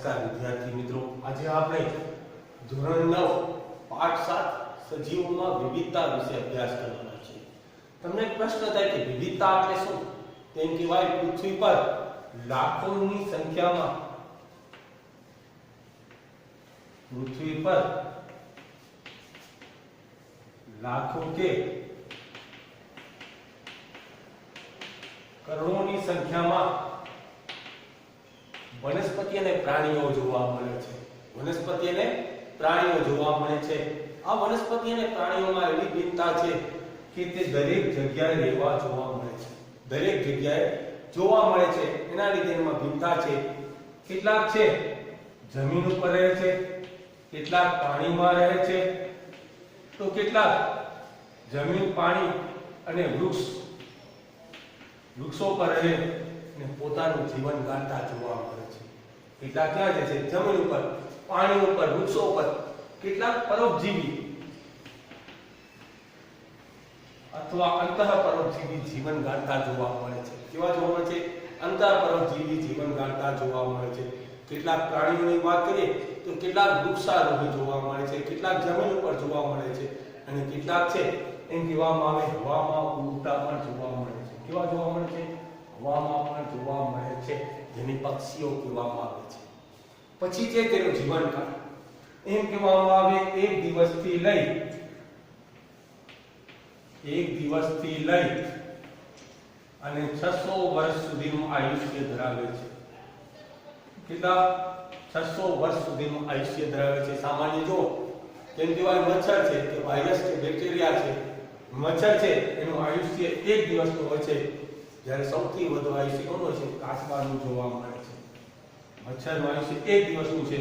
નમસ્કાર વિદ્યાર્થી મિત્રો, આજે આપણે ધોરણ 9 પાઠ 7 સજીવોમાં વિવિધતા વિશે અભ્યાસ કરવાનો છે. તમને એક પ્રશ્ન થાય કે વિવિધતા એટલે શું? તેમ કહેવાય પૃથ્વી પર લાખોની સંખ્યામાં લાખો કે કરોડોની સંખ્યામાં વનસ્પતિ અને પ્રાણીઓ જોવા મળે છે. વનસ્પતિ અને પ્રાણીઓ જોવા મળે છે. આ વનસ્પતિ અને પ્રાણીઓમાં એવી ભિન્નતા છે કે તે દરેક જગ્યાએ રહેવા જોવા મળે છે. દરેક જગ્યાએ જોવા મળે છે. એના લીધે એમાં ભિન્નતા છે. કેટલાક છે જમીન ઉપર રહે છે, કેટલાક પાણીમાં રહે છે, તો કેટલાક જમીન, પાણી અને વૃક્ષો પર રહે અને પોતાનું જીવન ગાળતા જોવા મળે છે. કેટલાક ક્યાં રહે છે? જમીન ઉપર, પાણી ઉપર, વૃક્ષો ઉપર. કેટલાક પરોપજીવી અથવા અંતઃપરોપજીવી જીવન ગાળતા જોવા મળે છે. કેવા જોવા મળે છે? અંતઃપરોપજીવી જીવન ગાળતા જોવા મળે છે. કેટલાક પ્રાણીઓની વાત કરીએ તો કેટલાક વૃક્ષારોહી જોવા મળે છે, કેટલાક જમીન ઉપર જોવા મળે છે અને કેટલાક છે એમ કહેવામાં આવે હવામાં ઉડતા પણ જોવા મળે છે. કેવા જોવા મળે છે? હવામાં પણ જોવા મળે છે, જેને પક્ષીઓ કહેવામાં આવે છે. પછી છે તેનો જીવનકાળ. એમ કહેવામાં આવે એક દિવસથી લઈ અને 600 વર્ષ સુધીનું આયુષ્ય ધરાવે છે. કેટલા? 600 વર્ષ સુધીનું આયુષ્ય ધરાવે છે. સામાન્ય જો તેમ કહેવાય મચ્છર છે કે વાયરસ કે બેક્ટેરિયા છે, મચ્છર છે એનું આયુષ્ય એક દિવસનું હોય છે, જ્યારે સૌથી વધુ આયુષ્ય કોનું હોય છે? કાચબાનું જોવા મળે છે. મચ્છરનું આયુષ્ય એક દિવસનું છે,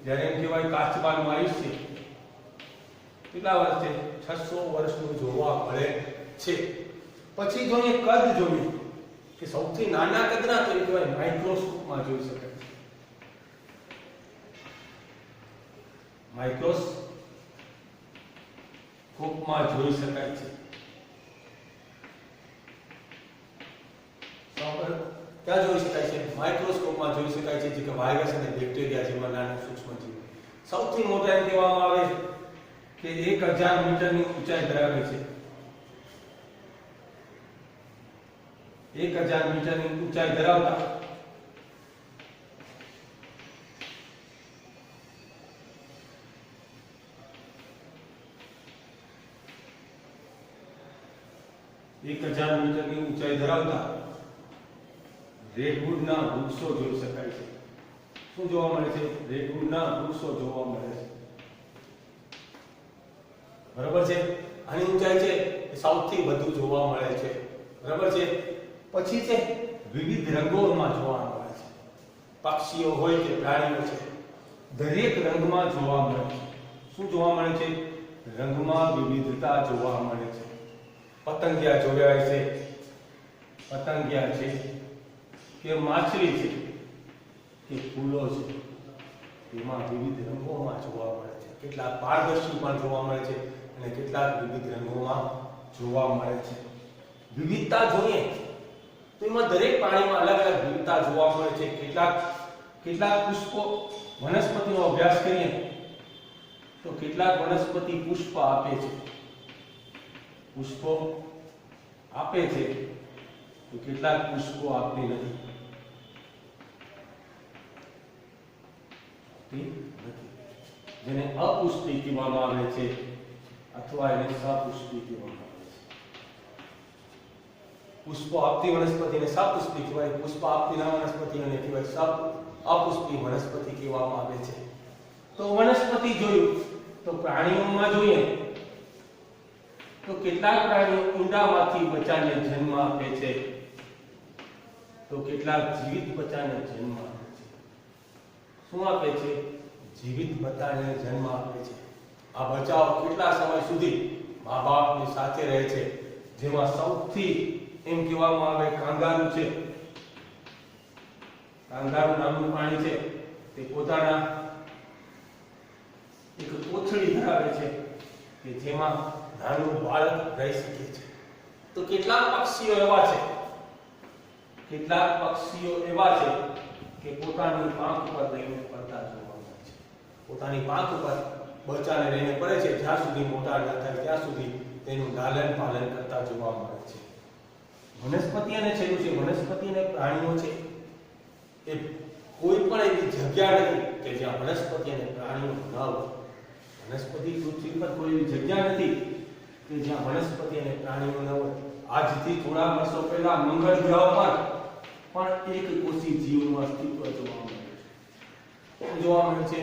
જ્યારે એમ કહેવાય કાચબાનું આયુષ્ય કેટલા વર્ષ છે? 600 વર્ષનું જોવા મળે છે. પછી જોઈએ કદ જોઈએ કે સૌથી નાના કદના તો એ કહેવાય માઇક્રોસ્કોપમાં જોઈ શકાય છે. માઇક્રોસ્કોપમાં જોઈ શકાય છે. ક્યાં જોઈ શકાય છે? માઇક્રોસ્કોપમાં જોઈ શકાય છે, જે કે વાયરસ અને બેક્ટેરિયા જેવા નાના સૂક્ષ્મજીવો. સૌથી મોટા એમ કહેવામાં આવે કે 1000 મીટરની ઊંચાઈ ધરાવે છે. 1000 મીટરની ઊંચાઈ ધરાવતા રેડવુડના વૃક્ષો જોઈ શકાય છે. શું જોવા મળે છે? રેડવુડના વૃક્ષો જોવા મળે છે. બરાબર છે? આની ઊંચાઈ છે એ સૌથી વધુ જોવા મળે છે. બરાબર છે? પછી છે વિવિધ રંગોમાં જોવા મળે છે. પક્ષીઓ હોય કે પ્રાણીઓ છે, દરેક રંગમાં જોવા મળે છે. શું જોવા મળે છે? રંગમાં વિવિધતા જોવા મળે છે. પતંગિયા જોયા છે, પતંગિયા છે કે માછલી છે કે ફૂલો છે, એમાં વિવિધ રંગોમાં જોવા મળે છે. કેટલાક પારદર્શી પણ જોવા મળે છે અને કેટલાક વિવિધ રંગોમાં જોવા મળે છે. વિવિધતા જોઈએ તો એમાં દરેક પ્રાણીમાં અલગ અલગ વિવિધતા જોવા મળે છે. કેટલાક પુષ્પો, વનસ્પતિનો અભ્યાસ કરીએ તો કેટલાક વનસ્પતિ પુષ્પ આપે છે, પુષ્પો આપે છે, તો કેટલાક પુષ્પો આપતી નથી. જેને અપુષ્પી કહેવામાં આવે છે અથવા એને સપુષ્પી કહેવામાં આવે છે. પુષ્પો આપતી વનસ્પતિને સપુષ્પી કહેવાય, પુષ્પ આપતી ન વનસ્પતિને કહેવાય અપુષ્પી વનસ્પતિ કહેવામાં આવે છે. તો વનસ્પતિ જોયું. તો પ્રાણીઓમાં જોઈએ તો કેટલાક પ્રાણીઓ ઈંડામાંથી બચ્ચાને જન્મ આપે છે, તો કેટલાક જીવિત બચ્ચાને જન્મ આપે છે. શું આપે છે? જીવિત બચ્ચાને જન્મ આપે છે. આ બચ્ચાઓ કેટલા સમય સુધી મા બાપની સાથે રહે છે, જેમાં સૌથી એમ કહેવામાં આવે કાંગારૂ છે. કાંગારૂ નામનું પ્રાણી છે, તે પોતાના એક કોથળી ધરાવે છે કે જેમાં નાનું બાળક રહી શકે છે. તો કેટલાક પક્ષીઓ એવા છે કે પોતાની પાંખ ઉપર લઈને પડતા જોવા મળે છે. પોતાની પાંખ ઉપર બચ્ચાને લઈને પડે છે, જ્યાં સુધી મોટા ન થાય ત્યાં સુધી તેનું લાલન પાલન કરતા જોવા મળે છે. વનસ્પતિ અને છેલ્લું છે, વનસ્પતિ અને પ્રાણીઓ છે એ કોઈ પણ એવી જગ્યા નથી કે જ્યાં વનસ્પતિ અને પ્રાણીઓ ન હોય. વનસ્પતિ પૃથ્વી પર કોઈ એવી જગ્યા નથી કે જ્યાં વનસ્પતિ અને પ્રાણીઓ ન હોય. આજથી થોડા વર્ષો પહેલા મંગળ ગ્રહ પર પણ એક કોષી જીવનું અસ્તિત્વ જોવા મળે છે. જોવા મળે છે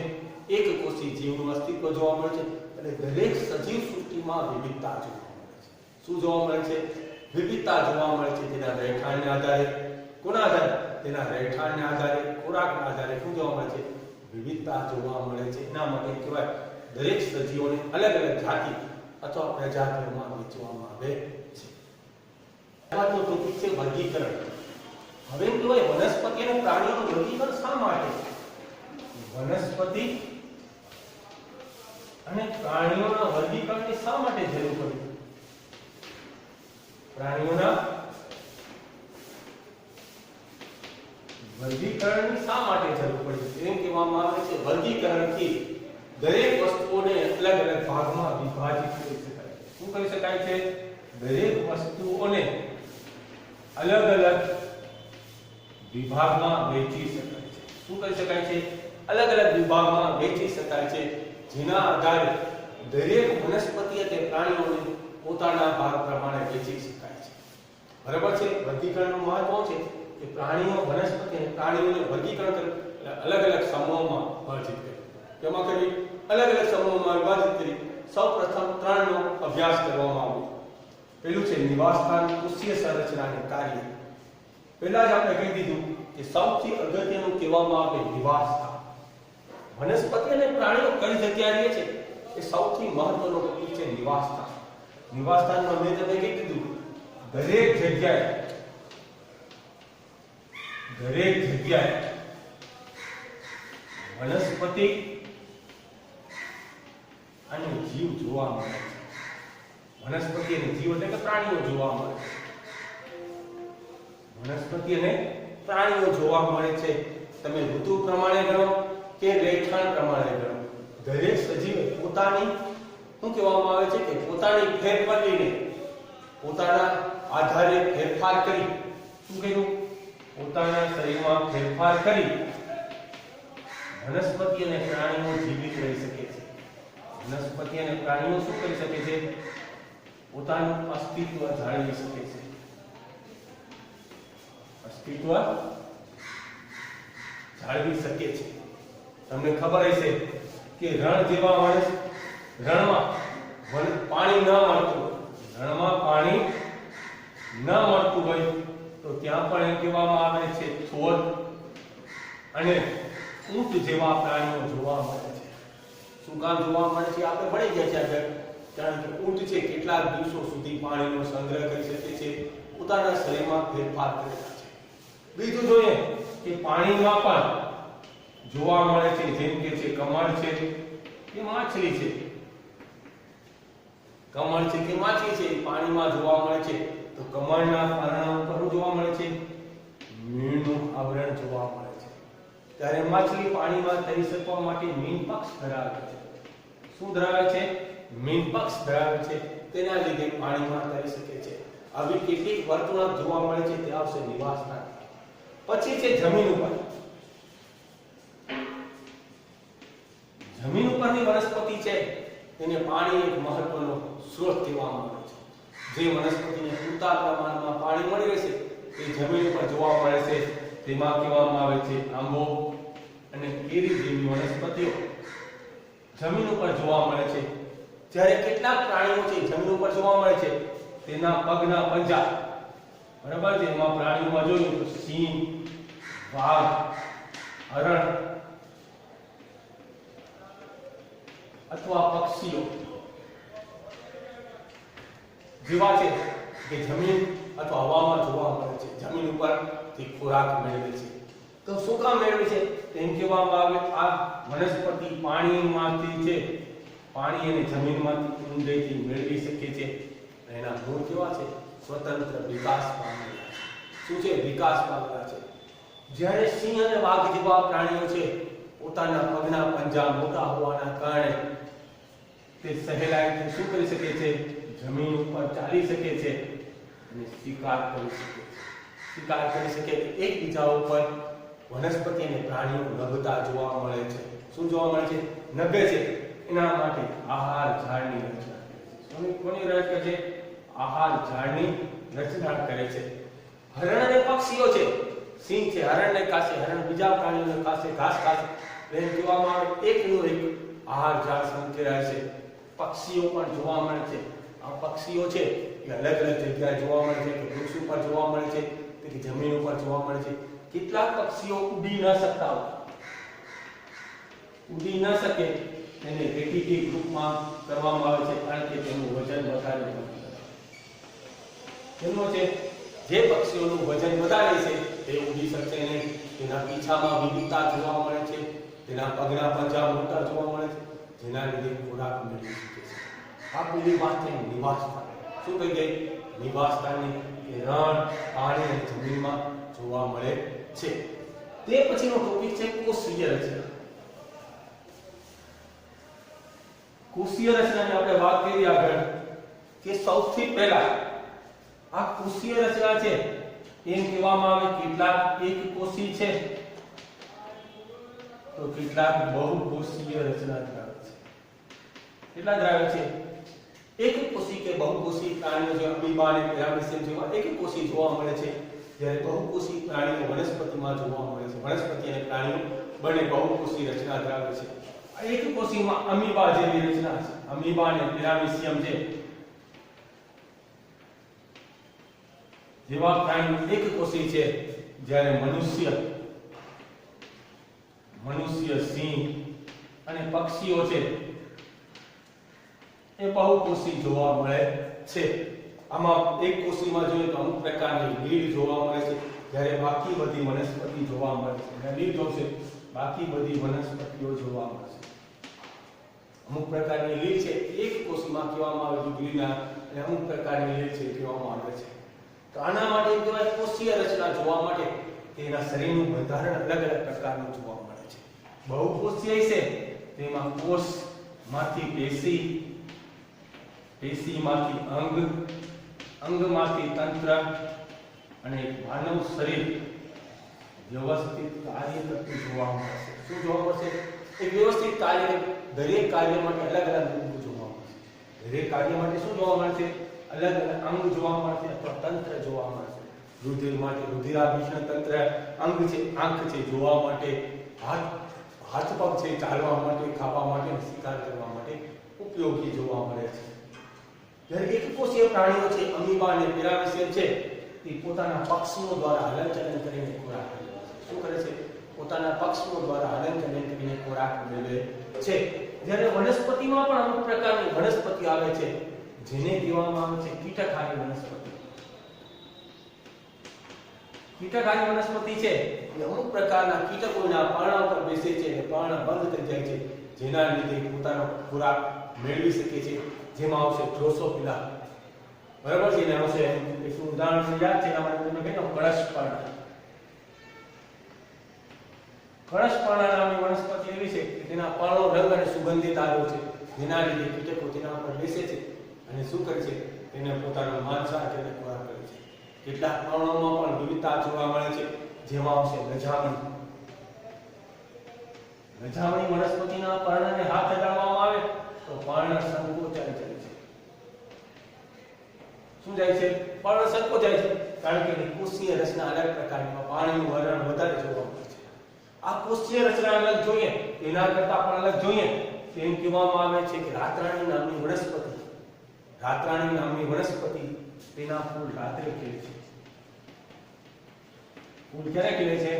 એક કોષી જીવનું અસ્તિત્વ જોવા મળે છે. અને દરેક સજીવ સૃષ્ટિમાં વિવિધતા જોવા મળે છે. શું જોવા મળે છે? વિવિધતા જોવા મળે છે. તેના રહેઠાણને આધારે, કોના આધારે? તેના રહેઠાણને આધારે, ખોરાકના આધારે શું જોવા મળે છે? વિવિધતા જોવા મળે છે. એના માટે કહેવાય દરેક સજીવોને અલગ અલગ જાતિ અથવા પ્રજાતિઓમાં વહેંચવામાં આવે છે. આ તો ટોપિક છે વર્ગીકરણ. હવે કહેવાય વનસ્પતિ અને પ્રાણીઓનું વર્ગીકરણ શા માટે? વનસ્પતિ અને પ્રાણીઓના વર્ગીકરણની શા માટે જરૂર પડી? પ્રાણીઓના વર્ગીકરણની શા માટે જરૂર પડી? એમ કહેવામાં આવે છે વર્ગીકરણથી દરેક વસ્તુઓને અલગ અલગ ભાગમાં વિભાજિત કરી શકાય છે. શું કરી શકાય છે? દરેક વસ્તુઓને અલગ અલગ વિભાગમાં વહેંચી શકાય છે. શું કરી શકાય છે? અલગ અલગ વિભાગમાં વહેંચી શકાય છે, જેના આધારે દરેક વનસ્પતિ અને પ્રાણીઓને પોતાના ભાગ પ્રમાણે વહેંચી શકાય છે. બરાબર છે? વર્ગીકરણનું મહત્વ છે કે પ્રાણીઓ, વનસ્પતિ અને પ્રાણીઓને વર્ગીકરણ કરી અલગ અલગ સમૂહોમાં વિભાજિત કરી. તેમાં કરી અલગ અલગ સમૂહોમાં વિભાજિત કરી સૌપ્રથમ 3 નો અભ્યાસ કરવામાં આવ્યો. પહેલું છે નિવાસસ્થાન, કોષીય સંરચના અને કાર્ય. પહેલા જ આપણે કહી દીધું કે સૌથી અગત્યનું કહેવામાં આવે નિવાસસ્થાન. વનસ્પતિ અને પ્રાણીઓ કઈ જગ્યાએ રહે છે એ સૌથી મહત્વનો ટોપિક છે નિવાસસ્થાન. નિવાસસ્થાનમાં મેં તમને કહી દીધું દરેક જગ્યાએ વનસ્પતિ અને જીવ જોવા મળે છે. વનસ્પતિ અને જીવ એટલે કે પ્રાણીઓ જોવા મળે છે. વનસ્પતિ અને પ્રાણીઓ જોવા મળે છે. તમે ઋતુ પ્રમાણે ગણો કે રહેઠાણ પ્રમાણે ગણો, દરેક સજીવે પોતાની શું કહેવામાં આવે છે કે પોતાની ફેરબદલીને પોતાના આધારે ફેરફાર કરી, શું કર્યું? પોતાના શરીરમાં ફેરફાર કરી વનસ્પતિ અને પ્રાણીઓ જીવિત રહી શકે છે. વનસ્પતિ અને પ્રાણીઓ શું કરી શકે છે? પોતાનું અસ્તિત્વ જાળવી શકે છે. અસ્તિત્વ જાળવી શકે છે. તમને ખબર હશે કે રણ જેવા રણમાં પાણી ન મળતું, રણમાં પાણી ન મળતું હોય તો ત્યાં પણ એમ કહેવામાં આવે છે થોર અને ઊંટ જેવા પ્રાણીઓ જોવા મળે છે. શું કામ જોવા મળે છે? આપણે ભણી ગયા છે આગળ. કારણ કે ઊંટ છે કેટલાક દિવસો સુધી પાણીનો સંગ્રહ કરી શકે છે, પોતાના શરીરમાં ફેરફાર કરે છે. બીજું જોઈએ કે પાણીમાં પણ જોવા મળે છે, જેમ કે છે કમળ છે કે માછલી છે. કમળ છે કે માછલી છે પાણીમાં જોવા મળે છે. તો કમળના પાંદડા ઉપર જોવા મળે છે મીણનું આવરણ જોવા મળે છે. ત્યારે માછલી પાણીમાં તરી શકવા માટે મીન પક્ષ ધરાવે છે. શું ધરાવે છે? મીન પક્ષ ધરાવે છે. તેના લીધે પાણીમાં તરી શકે છે. આવી કેટલીક વર્તણૂક જોવા મળે છે. તે આવશે નિવાસસ્થાન. પછી છે જમીન ઉપર. જમીન ઉપરની વનસ્પતિ છે તેને પાણી એક મહત્વનો સ્ત્રોત કહેવામાં આવે છે. જે વનસ્પતિને પૂરતા પ્રમાણમાં પાણી મળી રહેશે તે જમીન ઉપર જોવા મળે છે. તેમાં કહેવામાં આવે છે આંબો અને કેરી જેવી વનસ્પતિઓ જમીન ઉપર જોવા મળે છે. જ્યારે કેટલાક પ્રાણીઓ છે જમીન ઉપર જોવા મળે છે તેના પગના પંજા, બરાબર છે? એમાં પ્રાણીઓમાં જોયું તો સિંહ, વાઘ, હરણ અથવા પક્ષીઓ જેવા છે કે જમીન અથવા હવામાં જોવા મળે છે. જમીન ઉપરથી ખોરાક મેળવે છે. તો શું કામ મેળવે છે? તેમ કહેવામાં આવે આ વનસ્પતિ પાણીમાંથી છે, પાણી અને જમીનમાંથી ઊંડાઈથી મેળવી શકે છે. એના ગુણ કેવા છે? સ્વતંત્ર વિકાસ પામેલા છે. શું છે? વિકાસ પામેલા છે. જ્યારે સિંહ અને વાઘ જેવા પ્રાણીઓ છે પોતાના પગના પંજા મોટા હોવાના કારણે તે સહેલાઈથી શું કરી શકે છે? જમીન ઉપર ચાલી શકે છે અને શિકાર કરી શકે છે. શિકાર કરી શકે એકબીજા ઉપર વનસ્પતિ અને પ્રાણીઓ નભતા જોવા મળે છે. શું જોવા મળે છે? નભે છે. એના માટે આહાર ઝાડની રચના કરે છે. કોની રચના છે? આહાર ઝાડની રચના કરે છે. હરણ અને પક્ષીઓ છે, સિંહ છે, હરણને ખાશે, હરણ બીજા પ્રાણીઓને ખાશે, ઘાસ ખાશે. એમ કહેવામાં આવે એકનું એક આહાર ઝાડ સંકેરાય છે. પક્ષીઓ પણ જોવા મળે છે. આ પક્ષીઓ છે એ અલગ અલગ જગ્યાએ જોવા મળે છે. કે વૃક્ષ ઉપર જોવા મળે છે, કે જમીન ઉપર જોવા મળે છે. કેટલાક પક્ષીઓ ઉડી ન શકતા હોય, ઉડી ન શકે તેને રેટિટી ગ્રુપમાં કરવામાં આવે છે, કારણ કે તેનું વજન વધારે હોય. તેનો છે જે પક્ષીઓનું વજન વધારે છે તે ઉડી શકશે નહીં. તેના પીછામાં વિવિધતા જોવા મળે છે, તેના પગના પંજા મોટા જોવા મળે છે, જેના લીધે ખોરાક મેળવી શકે છે. આ પેલી વાત છે નિવાસસ્થાન. શું કહી ગઈ? નિવાસસ્થાનની રણ, પાણી અને જમીનમાં જોવા મળે છે. તે પછીનો ટોપિક છે કોષીય રચના. કોષીય રચનાની આપણે વાત કરી આગળ કે સૌથી પહેલા આ કોષીય રચના છે એમ કહેવામાં આવે કેટલાક એક કોષી છે તો કેટલાક બહુકોષીય રચના ધરાવે છે. કેટલા ધરાવે છે? એક કોષી કે બહુકોષી પ્રાણીઓ જે અમીબા અને પેરામીશિયમ જેવા એક કોષી જોવા મળે છે, જ્યારે બહુકોષી પ્રાણીઓ વનસ્પતિમાં જોવા મળે છે. વનસ્પતિ અને પ્રાણીઓ બંને બહુકોષી રચના ધરાવે છે. એક કોષીમાં અમીબા જેવી રચના છે. અમીબા અને પેરામીશિયમ છે જેવા પ્રાણીઓ એક કોષી છે, જ્યારે મનુષ્ય, સિંહ અને પક્ષીઓ છે એ બહુકોષી જોવા મળે છે. આમાં એક કોષીમાં જોઈએ તો અમુક પ્રકારની લીડ જોવા મળે છે, જ્યારે બાકી બધી વનસ્પતિ જોવા મળે છે. અને લીડ જોશે બાકી બધી વનસ્પતિઓ જોવા મળે છે. અમુક પ્રકારની લીડ છે એક કોષીમાં કહેવામાં આવે છે ગ્રીના, અને અમુક પ્રકારની લીડ છે કહેવામાં આવે છે. તો આના માટે કહેવાય કોષીય રચના જોવા માટે તેના શરીરનું બંધારણ અલગ અલગ પ્રકારનું જોવા મળે છે. બહુકોષીય છે તેમાં કોષમાંથી પેશી, પેશીમાંથી અંગ, અંગમાંથી તંત્ર અને માનવ શરીર વ્યવસ્થિત કાર્ય કરતું જોવા મળશે. શું જોવા મળશે? એક વ્યવસ્થિત કાર્ય, દરેક કાર્ય માટે અલગ અલગ અંગ જોવા મળશે. દરેક કાર્ય માટે શું જોવા મળશે? અલગ અલગ અંગ જોવા મળશે અથવા તંત્ર જોવા મળશે. રુધિર માટે રુધિરાભિસરણ તંત્ર અંગ છે, આંખ છે જોવા માટે, હાથ પગ છે ચાલવા માટે, ખાવા માટે, શિકાર કરવા માટે ઉપયોગી જોવા મળે છે. જ્યારે એકકોષીય પ્રાણીઓ છે અમીબા અને પેરામીશિયમ છે તે પોતાના પક્ષીઓ દ્વારા હલનચલન કરીને ખોરાક મેળવે છે. શું કરે છે? પોતાના પક્ષીઓ દ્વારા હલનચલન કરીને ખોરાક મેળવે છે. જ્યારે વનસ્પતિમાં પણ અમુક પ્રકારની વનસ્પતિ આવે છે જેને કહેવામાં આવે છે કીટકહારી વનસ્પતિ. કીટકહારી વનસ્પતિ છે એ અમુક પ્રકારના કીટકોના પાંડા ઉપર બેસે છે અને પાંડા બંધ થઈ જાય છે, જેના લીધે પોતાનો ખોરાક મેળવી શકે છે. જેમાં આવશે ડ્રોસોફિલા. બરાબર છે? એને આવશે એક ઉદાહરણ યાદ છે, એના માટે તમે કહો કળશપાણા. કળશપાણા નામની વનસ્પતિ એવી છે કે તેના પાંડો રંગ અને સુગંધિત આવે છે, જેના લીધે કીટકો તેના ઉપર બેસે છે અને શું કરે છે? તેને પોતાનો માંસાહાર તેને ખોરાક કરે છે. કેટલાક પાંડોમાં પણ વિવિધતા જોવા મળે છે, જેમાં આવશે લજામણી. લજામણી વનસ્પતિના પર્ણને હાથ લગાડવામાં આવે તો પર્ણ સંકોચાઈ જાય છે. શું જાય છે? પર્ણ સંકોચાય છે, કારણ કે કોષીય રચના અલગ પ્રકારની, પાણીનું વરણ વધારે જોવા મળે છે. આ કોષીય રચના અલગ જોઈએ, એના કરતા પણ અલગ જોઈએ તો એમ કહેવામાં આવે છે કે રાતરાણી નામની વનસ્પતિ તેના ફૂલ રાત્રે ખીલે છે. ફૂલ ક્યારે ખીલે છે?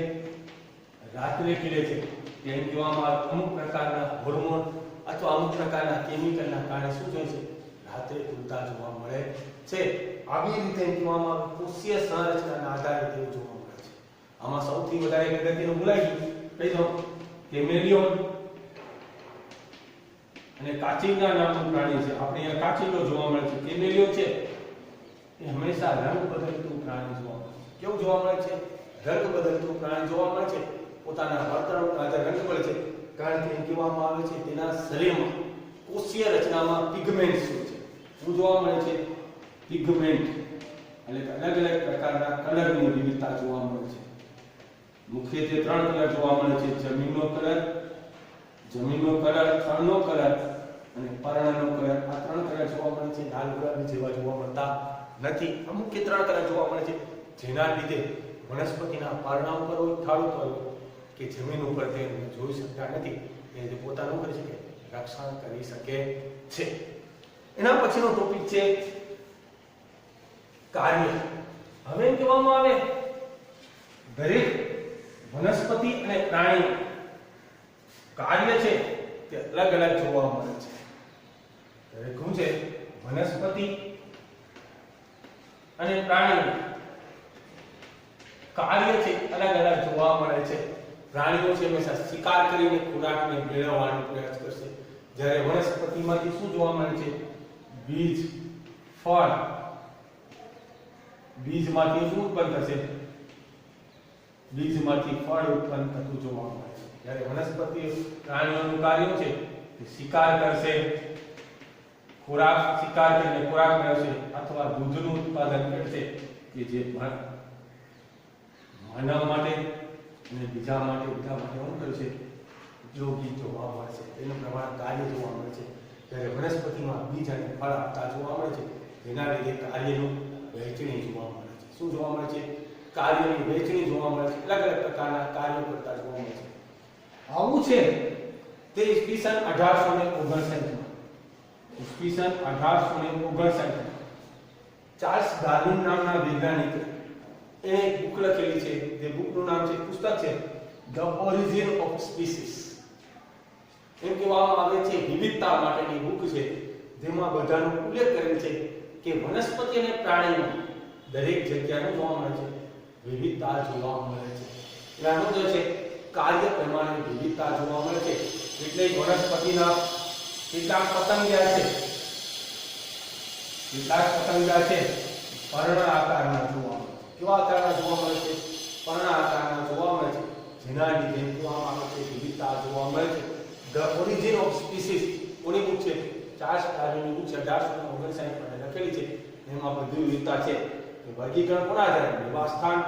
રાત્રે ખીલે છે. તેમ કહેવામાં આવે અમુક પ્રકારના હોર્મોન અથવા અમુક પ્રકારના કેમિકલના કારણે શું થાય છે? રાત્રે ખુલતા જોવા મળે છે. આવી રીતે કહેવામાં આવે કોષીય સંરચનાના આધારે તેવું જોવા મળે છે. આમાં સૌથી વધારે અગત્યનું બોલાય ગયું કહી દો કેમેલિયોન અને કાચિંડા નામનું પ્રાણી છે. આપણે અહીંયા કાચિંડો જોવા મળે છે. કેમેલિયોન છે એ હંમેશા રંગ બદલતું પ્રાણી જોવા મળે છે. કેવું જોવા મળે છે? રંગ બદલતું પ્રાણી જોવા મળે છે, પોતાના વર્તણૂકના આધારે રંગ બદલે છે, કારણ કે એમ કહેવામાં આવે છે તેના શરીરમાં કોષીય રચનામાં પિગમેન્ટ શું છે, શું જોવા મળે છે? પિગમેન્ટ એટલે કે અલગ અલગ પ્રકારના કલરની વિવિધતા જોવા મળે છે. મુખ્યત્વે 3 કલર જોવા મળે છે: જમીનનો કલર, થળનો કલર અને પર્ણનો કલર. આ 3 કલર જોવા મળે છે. લાલ ગુલાબી જેવા જોવા મળતા નથી. અમુક 3 કલર જોવા મળે છે, જેના લીધે વનસ્પતિના પારણા ઉપર હોય, થાળ ઉપર હોય કે જમીન ઉપર તે જોઈ શકતા નથી, એ પોતાનું કરી શકે, રક્ષણ કરી શકે છે. એના પછીનો ટોપિક છે કાર્ય. હવે એમ કહેવામાં આવે દરેક વનસ્પતિ અને પ્રાણી કાર્ય છે તે અલગ અલગ જોવા મળે છે. દરેક શું છે? વનસ્પતિ અને પ્રાણી કાર્ય છે અલગ અલગ જોવા મળે છે. પ્રાણીઓ છે હંમેશા શિકાર કરીને ખોરાકને મેળવવાનો પ્રયાસ કરશે, જ્યારે વનસ્પતિમાંથી શું જોવા મળે છે? બીજ, ફળ. બીજમાંથી શું ઉત્પન્ન થશે? બીજમાંથી ફળ ઉત્પન્ન થતું જોવા મળે છે. જ્યારે વનસ્પતિ પ્રાણીઓનું કાર્ય છે તે શિકાર કરશે, શિકાર કરીને ખોરાક મેળવશે અથવા દૂધનું ઉત્પાદન કરશે કે જે માનવ માટે અને બીજા માટે શું કરશે? ઉપયોગી જોવા મળે છે. તેનું પ્રમાણ કાર્ય જોવા મળે છે. જ્યારે વનસ્પતિમાં બીજ અને ફળ આપતા જોવા મળે છે, તેના લીધે કાર્યનું વહેંચણી જોવા મળે છે. શું જોવા મળે છે? કાર્યની વહેંચણી જોવા મળે છે. અલગ અલગ પ્રકારના કાર્યો કરતા જોવા મળે છે. આવું છે તે ઈસવીસન 1859 ચાર્લ્સ ડાર્વિન નામના વૈજ્ઞાનિકે એને એક બુક લખેલી છે. તે બુકનું નામ છે, પુસ્તક છે ધ ઓરિજિન ઓફ સ્પીસીસ. એમ કહેવામાં આવે છે વિવિધતા માટેની બુક છે, જેમાં બધાનો ઉલ્લેખ કરેલ છે કે વનસ્પતિ અને પ્રાણીમાં દરેક જગ્યાએ જોવા મળે છે વિવિધતા જોવા મળે છે. એનો મતલબ છે કાર્ય પ્રમાણે વિવિધતા જોવા મળે છે. એટલે વનસ્પતિના કેટલાક પતંગિયા છે પર્ણ આકારના જોવા મળે છે. કેવા આકારના જોવા મળે છે? પર્ણ આકારના જોવા મળે છે, જેના લીધે કહેવામાં આવે છે વિવિધતા જોવા મળે છે. ધ ઓરિજિન ઓફ સ્પીસીસ કોની બુક છે? ચાર્લ્સ ડાર્વિનની બુક છે, 1859 માં લખેલી છે. એમાં બધી વિવિધતા છે. વર્ગીકરણ કોના આધારે? નિવાસસ્થાન,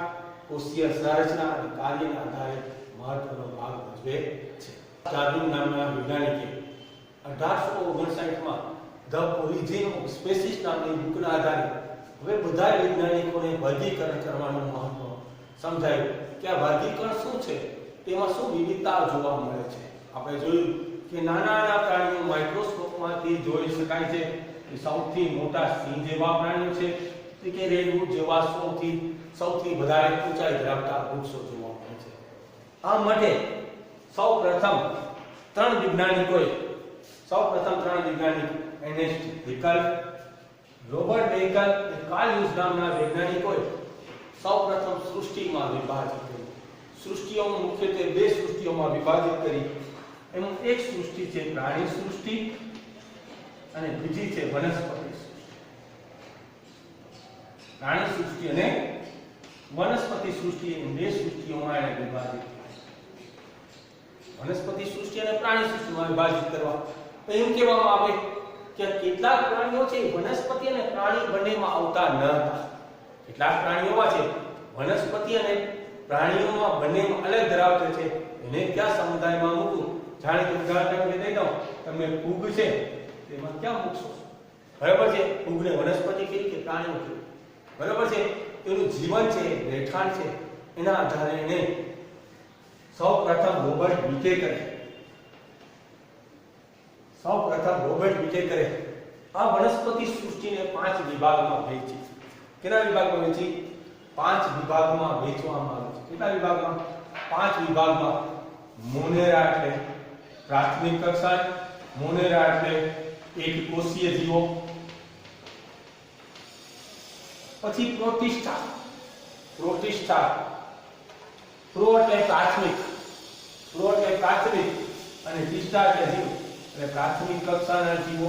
કોષીય સંરચના અને કાર્યના આધારે મહત્વનો ભાગ ભજવે છે. ડાર્વિન નામના વૈજ્ઞાનિકે 1859 માં ધ ઓરિજિન ઓફ સ્પીસીસ નામની બુકના આધારે હવે બધા વૈજ્ઞાનિકોને વર્ગીકરણ કરવાનું મહત્વ સમજાયું કે આ વર્ગીકરણ શું છે, તેમાં શું વિવિધતા જોવા મળે છે. આપણે જોયું કે નાના પ્રાણીઓ માઇક્રોસ્કોપમાંથી જોઈ શકાય છે. સૌથી મોટા સિંહ જેવા પ્રાણીઓ છે કે રેડવુડ જેવા સૌથી વધારે ઊંચાઈ ધરાવતા વૃક્ષો જોવા મળે છે. આ માટે સૌપ્રથમ ત્રણ વૈજ્ઞાનિક એર્નેસ્ટ હેકલ, રોબર્ટ બેકન અને કાર્લ યુઝ નામના વૈજ્ઞાનિકોએ સૌપ્રથમ સૃષ્ટિમાં વિભાજિત કરી. સૃષ્ટિઓમાં મુખ્યત્વે 2 સૃષ્ટિઓમાં વિભાજિત કરી. એમાં એક સૃષ્ટિ છે પ્રાણી સૃષ્ટિ અને બીજી છે વનસ્પતિ સૃષ્ટિ. પ્રાણી સૃષ્ટિ અને વનસ્પતિ સૃષ્ટિ એમ 2 સૃષ્ટિઓમાં એને વિભાજિત કરી. વનસ્પતિ સૃષ્ટિ અને પ્રાણી સૃષ્ટિમાં વિભાજિત કરવા એમ કહેવામાં આવે કે કેટલાક પ્રાણીઓ છે વનસ્પતિ અને પ્રાણી બંનેમાં આવતા ન હતા. કેટલાક પ્રાણીઓમાં છે વનસ્પતિ અને પ્રાણીઓમાં બંનેમાં અલગ ધરાવતા છે. એને ક્યાં સમુદાયમાં મૂકવું? જાણે કે ઉદાહરણ દઈ દઉં, તમે ફૂગ છે તેમાં ક્યાં મૂકશો? બરાબર છે, ફૂગને વનસ્પતિ કીધી કે પ્રાણીઓ કીધું? બરાબર છે. એનું જીવન છે, રહેઠાણ છે, એના આધારે એને સૌપ્રથમ રોબર્ટ વિટેકરે આ વનસ્પતિ સૃષ્ટિને 5 વિભાગમાં વહેંચી. કેટલા વિભાગમાં વહેંચી? 5 વિભાગમાં વહેંચવામાં આવી છે. કેટલા વિભાગમાં? 5 વિભાગમાં. મોનેરા એટલે પ્રાથમિક કક્ષાએ, મોનેરા એટલે એકકોષીય જીવો, પછી પ્રોટિસ્ટા પ્રો એટલે પ્રાથમિક અને ટિસ્ટા એટલે જીવ એટલે પ્રાથમિક કક્ષાના જીવો.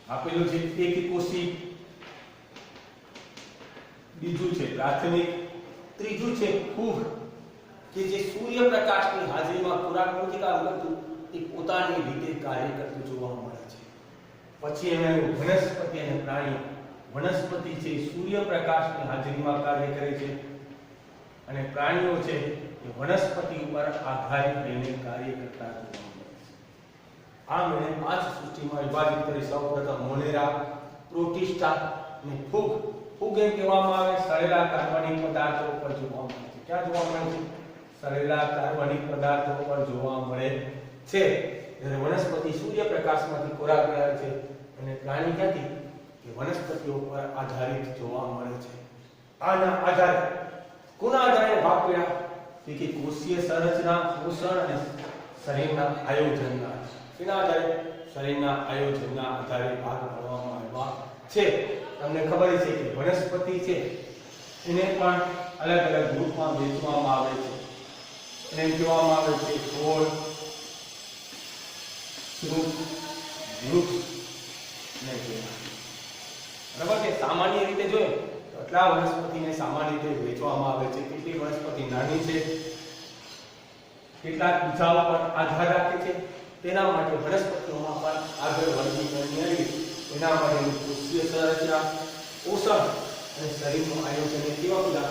આપેલું છે એકકોષી, બીજું છે પ્રાથમિક, ત્રીજું છે ફૂગ કે જે સૂર્યપ્રકાશની હાજરીમાં ખોરાક નથી કામ કરતું, એ પોતાની રીતે કાર્ય કરતું જોવા મળે છે. પછી એમાં વનસ્પતિ અને પ્રાણી. વનસ્પતિ છે સૂર્યપ્રકાશની હાજરીમાં કાર્ય કરે છે અને પ્રાણીઓ છે એ વનસ્પતિ ઉપર આધારિત રહીને કાર્ય કરતા જોવા મળે છે. આમ એને 5 સૃષ્ટિમાં વિભાજિત કરી. સૌપ્રથમ મોનેરા, પ્રોટિસ્ટા અને ફૂગ. ફૂગ એમ કહેવામાં આવે સળેલા કાર્બનિક પદાર્થો પર જોવા મળે છે. ક્યાં જોવા મળે છે? સળેલા કાર્બનિક પદાર્થો પર જોવા મળે છે. જ્યારે વનસ્પતિ સૂર્યપ્રકાશમાંથી ખોરાક મેળવે છે અને પ્રાણી ક્યાંથી? કે વનસ્પતિઓ પર આધારિત જોવા મળે છે. આના આધારે કોના આધારે ભાગ પડ્યા? કે કોષીય સંરચના, પોષણ અને શરીરના આયોજનના. એના આધારે શરીરના આયોજનના આધારે ભાગ પાડવામાં આવ્યા છે. તમને ખબર છે કે વનસ્પતિ છે એને પણ અલગ અલગ ગ્રુપમાં વહેંચવામાં આવે છે. એને કહેવામાં આવે છે છોડ, વૃક્ષ અને વેલા. બરાબર છે? સામાન્ય રીતે જોઈએ તો આટલા વનસ્પતિને સામાન્ય રીતે વહેંચવામાં આવે છે. કેટલી વનસ્પતિ નાની છે, કેટલાક બીજાઓ પર આધાર રાખે છે, તેના માટે વનસ્પતિઓમાં પણ આગળ વર્ગીકરણ મેળવી એના માટે કોષીય સંરચના, પોષણ અને શરીરનું આયોજન એ કેવા બધા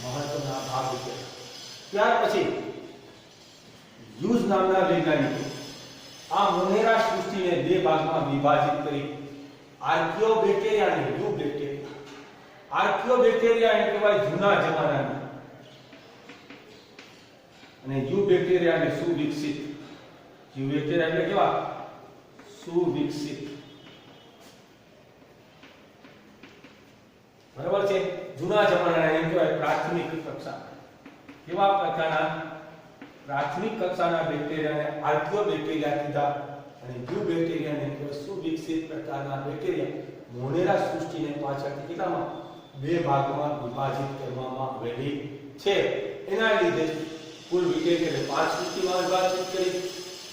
મહત્વના ભાગ છે. ત્યાર પછી હ્યુઝ નામના વૈજ્ઞાનિકે આ મોનેરા સૃષ્ટિને 2 ભાગમાં વિભાજિત કરી. આર્કિયોબેક્ટેરિયા અને યુબેક્ટેરિયા. આર્કિયોબેક્ટેરિયા એટલે કહેવાય જૂના જમાનાના અને યુબેક્ટેરિયા એટલે સુવિકસિત. યુબેક્ટેરિયા એટલે કેવા? સુવિકસિત. બરાબર છે? જૂના જમાનાના એમ કહેવાય પ્રાથમિક કક્ષા. કેવા પ્રકારના? પ્રાથમિક કક્ષાના બેક્ટેરિયાને આર્કિયોબેક્ટેરિયા કીધા અને યુબેક્ટેરિયાને કહેવાય સુવિકસિત પ્રકારના બેક્ટેરિયા. મોનેરા સૃષ્ટિને પાછળથી કેટલામાં? 2 ભાગમાં વિભાજિત કરવામાં આવેલી છે. એના લીધે કુલ બેક્ટેરિયાને 5 સૃષ્ટિમાં વિભાજિત કરી.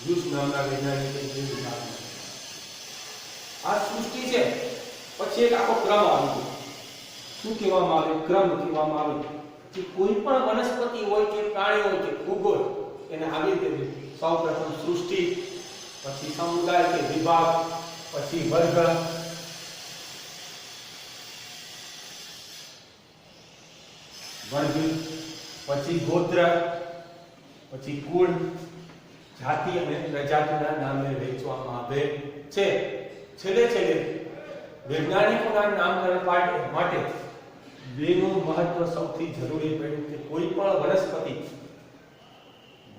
હ્યુઝ નામના વૈજ્ઞાનિકે 2 વિભાગમાં. આ સૃષ્ટિ છે પછી એક આખો ક્રમ આવી ગયો. શું કહેવામાં આવે? ક્રમ કહેવામાં આવે. જે કોઈ પણ વનસ્પતિ હોય કે પ્રાણી હોય કે ફૂગ હોય એને આવી રીતે સૌપ્રથમ સૃષ્ટિ, પછી સમુદાય કે વિભાગ, પછી વર્ગ, પછી ગોત્ર, પછી કુળ, જાતિ અને પ્રજાતિના નામે વહેંચવામાં આવે છે. છેલ્લે વૈજ્ઞાનિકોના નામકરણ માટે 2નું મહત્વ સૌથી જરૂરી પડ્યું કે કોઈ પણ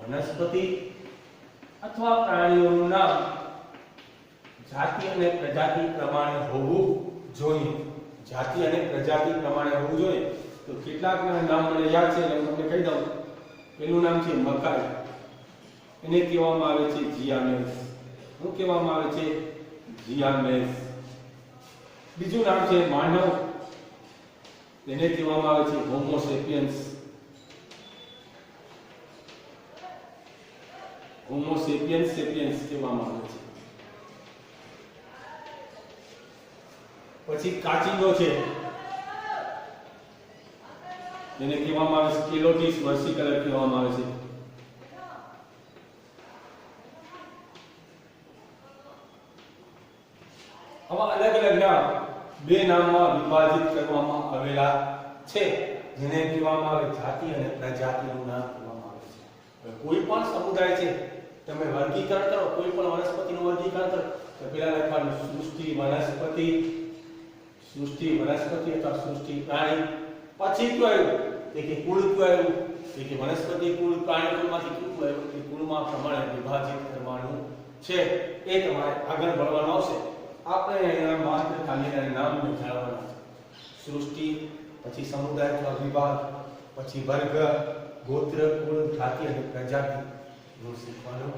વનસ્પતિ અથવા પ્રાણીઓનું નામ જાતિ અને પ્રજાતિ પ્રમાણે હોવું જોઈએ. જાતિ અને પ્રજાતિ પ્રમાણે હોવું જોઈએ. તો કેટલાકના નામ મને યાદ છે એટલે હું તમને કહી દઉં. પેલું નામ છે મકાઈ. એને કહેવામાં આવે છે જીઆમેસ. શું કહેવામાં આવે છે? જીઆમેસ. બીજું નામ છે માનવ. એને કહેવામાં આવે છે હોમો સેપિયન્સ. હોમો સેપિયન્સ કહેવામાં આવે છે. પછી કાચિંડો છે એને કહેવામાં આવે છે સ્કેલોટીસ વર્સિકલર કહેવામાં આવે છે. આવા અલગ અલગ નામ 2 નામમાં વિભાજિત કરવામાં આવેલા છે જેને કહેવામાં આવે જાતિ અને પ્રજાતિનું નામ કહેવામાં આવે છે. હવે કોઈ પણ સમુદાય છે તમે વર્ગીકરણ કરો, કોઈ પણ વનસ્પતિનું વર્ગીકરણ કરો તો પહેલા લખવાનું સૃષ્ટિ વનસ્પતિ અથવા સૃષ્ટિ પ્રાણી. પછી કયું આવ્યું કે કુળ કયું આવ્યું કે વનસ્પતિ કુળ, પ્રાણી કુળમાંથી કયું આવ્યું કે કુળમાં પ્રમાણે વિભાજિત કરવાનું છે. એ તમારે આગળ ભણવાનું આવશે. આપણે એના માત્ર ખાલી નામને જાણવાના છે. સૃષ્ટિ, પછી સમુદાય અથવા વિભાગ, પછી વર્ગ, ગોત્ર, કુળ, જાતિ અને પ્રજાતિ નું શીખવાનું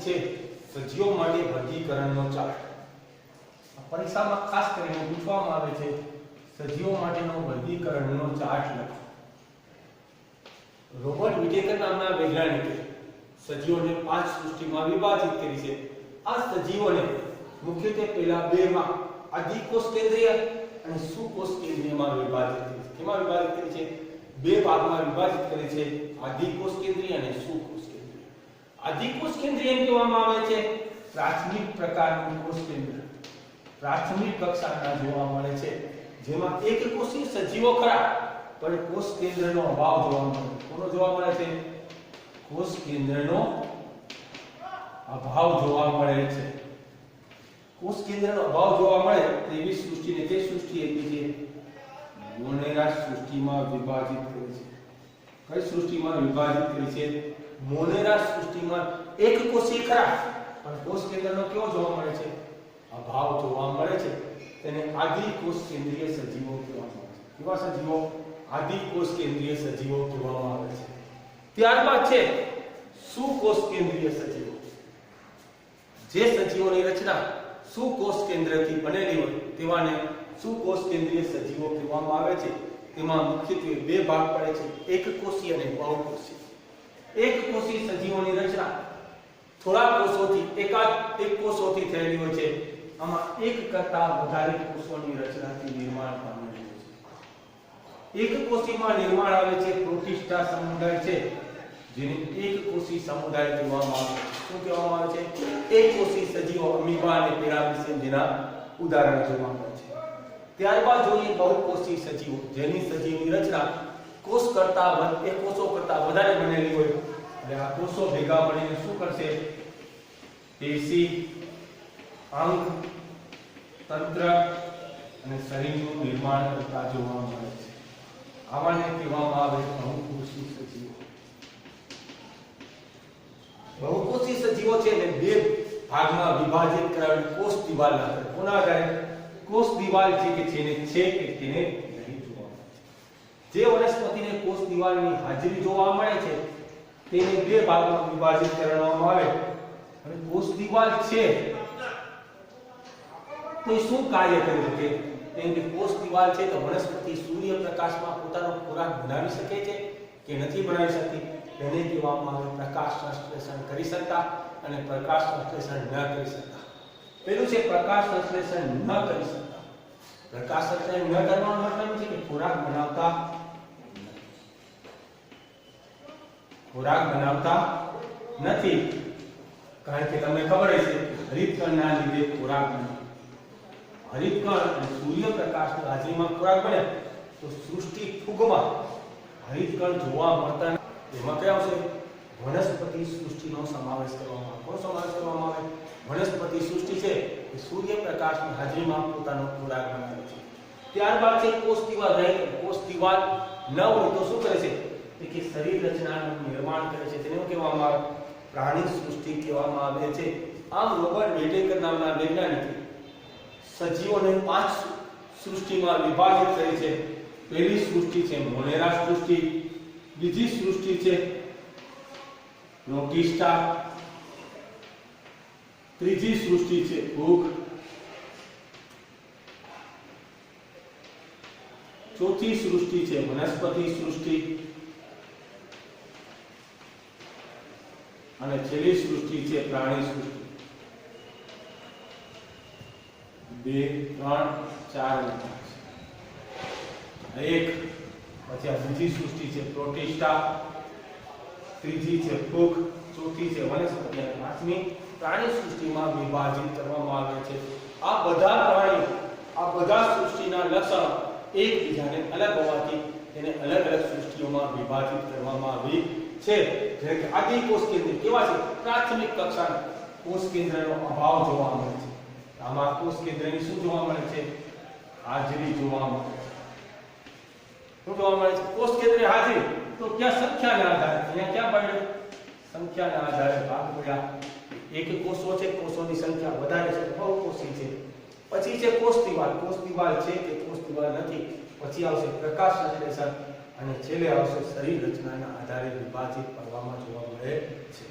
છે. સજીવો માટે વર્ગીકરણનો ચાર્ટ. પરીક્ષામાં ખાસ કરીને પૂછવામાં આવે છે સજીવો માટેનો વર્ગીકરણનો ચાર્ટ લખો. રોબર્ટ વિટેકર નામના વૈજ્ઞાનિકે સજીવોને 5 સૃષ્ટિમાં વિભાજિત કરી છે. આ સજીવોને મુખ્યત્વે પહેલા 2 માં આદિકોષ કેન્દ્રીય અને સુકોષ કેન્દ્રીયમાં વિભાજિત કરી છે. કેમાં વિભાજિત કરી છે? બે ભાગમાં વિભાજિત કરી છે, આદિકોષ કેન્દ્રીય અને સુકોષ કેન્દ્રીય. આદિકોષ કેન્દ્રીય એમ કહેવામાં આવે છે પ્રાથમિક પ્રકારનું કોષ કેન્દ્ર, પ્રાથમિક કક્ષાના જોવા મળે છે, જેમાં એકકોષી સજીવો ખરા પણ કોષ કેન્દ્રનો અભાવ જોવા મળે છે. કોનો જોવા મળે છે? કોષ કેન્દ્રનો અભાવ જોવા મળે છે. કોષ કેન્દ્રનો અભાવ જોવા મળે તેવી સૃષ્ટિને તે સૃષ્ટિ એટલે કે મોનેરા સૃષ્ટિમાં વિભાજિત કરી છે. કઈ સૃષ્ટિમાં વિભાજિત કરી છે? મોનેરા સૃષ્ટિમાં એકકોષી ખરા પણ કોષ કેન્દ્રનો કેવો જોવા મળે છે? અભાવ જોવા મળે છે. તેને આદિકોષ કેન્દ્રીય સજીવો કહેવામાં આવે છે. કેવા સજીવો? આદિકોષ કેન્દ્રીય સજીવો કહેવામાં આવે છે. ત્યારબાદ છે સુકોષ કેન્દ્રીય સજીવો. જે સજીવોની રચના સુકોષ કેન્દ્રથી બનેલી હોય તેવાને સુકોષ કેન્દ્રીય સજીવો કહેવામાં આવે છે. તેમાં મુખ્યત્વે બે ભાગ પડે છે, એકકોષી અને બહુકોષી. એકકોષી સજીવોની રચના થોડા કોષોથી એક કોષોથી થયેલી હોય છે. આમાં એક કરતા વધારે કોષોની રચનાથી નિર્માણ પામેલું હોય છે. એકકોષીમાં નિર્માણ આવે છે પ્રોટિસ્ટા સમુદાય છે, જેને એકકોષી સમુદાય કહેવામાં આવે છે. શું કહેવામાં આવે છે? એકકોષી સજીવો અમીબા અને પેરામીશિયમ જેના ઉદાહરણ જોવા મળે છે. ત્યારબાદ જોઈએ બહુકોષી સજીવો, જેની સજીવની રચના કોષ કરતા વધારે બનેલી હોય. એટલે આ કોષો ભેગા મળીને શું કરશે? પેશી, અંગ, તંત્ર અને શરીરનું નિર્માણ કરતા જોવા મળે છે. આવાને કહેવામાં આવે બહુકોષી સજીવો. બહુકોષી સજીવો છે ને બે ભાગમાં વિભાજિત કરાવેલ કોષ દિવાલ આધારે. કોના આધારે? કોષ દિવાલ છે કે જેને છે કે તેને નહીં જોવા મળે છે. જે વનસ્પતિને કોષ દિવાલની હાજરી જોવા મળે છે તેને બે ભાગમાં વિભાજિત કરવામાં આવે. અને કોષ દિવાલ છે તો શું કાર્ય કરી શકે? કેમ કે કોષ દિવાલ છે તો વનસ્પતિ સૂર્યપ્રકાશમાં પોતાનો ખોરાક બનાવી શકે છે કે નથી બનાવી શકતી? તેને કહેવામાં આવે પ્રકાશ સંશ્લેષણ કરી શકતા અને પ્રકાશ સંશ્લેષણ ન કરી શકતા. પેલું છે પ્રકાશ સંશ્લેષણ ન કરી શકતા. પ્રકાશ સંશ્લેષણ ન કરવાનો મતલબ છે કે ખોરાક બનાવતા નથી. કારણ કે તમને ખબર હશે હરિતકણના લીધે ખોરાક બને. હરિતકણ અને સૂર્યપ્રકાશની હાજરીમાં ખોરાક બને તો સૃષ્ટિ ફૂગમાં હરિતકણ જોવા મળતા નથી. એમાં કયા આવશે? વનસ્પતિ સૃષ્ટિનો સમાવેશ કરવામાં આવે. કોનો સમાવેશ કરવામાં આવે? વનસ્પતિ સૃષ્ટિ છે એ સૂર્યપ્રકાશની હાજરીમાં પોતાનો ખોરાક બનાવે છે. ત્યારબાદ છે કોષ દિવાલ. કોષ દિવાલ ન હોય તો શું કરે છે? કે શરીર રચનાનું નિર્માણ કરે છે. તેને કહેવામાં આવે પ્રાણી સૃષ્ટિ કહેવામાં આવે છે. આમ રોબર્ટ વેટેકર નામના વૈજ્ઞાનિકે સજીવોને 5 સૃષ્ટિમાં વિભાજિત કરી છે. પહેલી સૃષ્ટિ છે મોનેરા સૃષ્ટિ, બીજી સૃષ્ટિ છે પ્રોટિસ્ટા, ત્રીજી સૃષ્ટિ છે ફૂગ, ચોથી સૃષ્ટિ છે વનસ્પતિ સૃષ્ટિ અને છેલ્લી સૃષ્ટિ છે પ્રાણી સૃષ્ટિ. 2, 3, 4 અને 5. પછી આ બીજી સૃષ્ટિ છે પ્રોટિસ્ટા, ત્રીજી છે ફૂગ, ચોથી છે વનસ્પતિ અને પાંચમી પ્રાણી સૃષ્ટિમાં વિભાજિત કરવામાં આવે છે. આ બધા સૃષ્ટિના લક્ષણો એકબીજાને અલગ હોવાથી તેને અલગ અલગ સૃષ્ટિઓમાં વિભાજિત કરવામાં આવી છે. જેમ કે આદિકોષ કેન્દ્ર કેવા છે? પ્રાથમિક કક્ષાના કોષ કેન્દ્રનો અભાવ જોવા મળે છે. આમાં કોષ કેન્દ્રની શું જોવા મળે છે? હાજરી જોવા મળે છે. શું જોવા મળે છે? કોષ કેન્દ્રની હાજરી. તો ક્યાં સંખ્યાના આધારે? અહીંયા ક્યાં પડ્યું? સંખ્યાના આધારે ભાગ પડ્યા. એક કોષો છે, કોષોની સંખ્યા વધારે છે, બહુકોષી છે. પછી છે કોષ દિવાલ. કોષ દિવાલ છે કે કોષ દિવાલ નથી. પછી આવશે પ્રકાશ સંશ્લેષણ અને છેલ્લે આવશે શરીર રચનાના આધારે વિભાજિત કરવામાં જોવા મળે છે.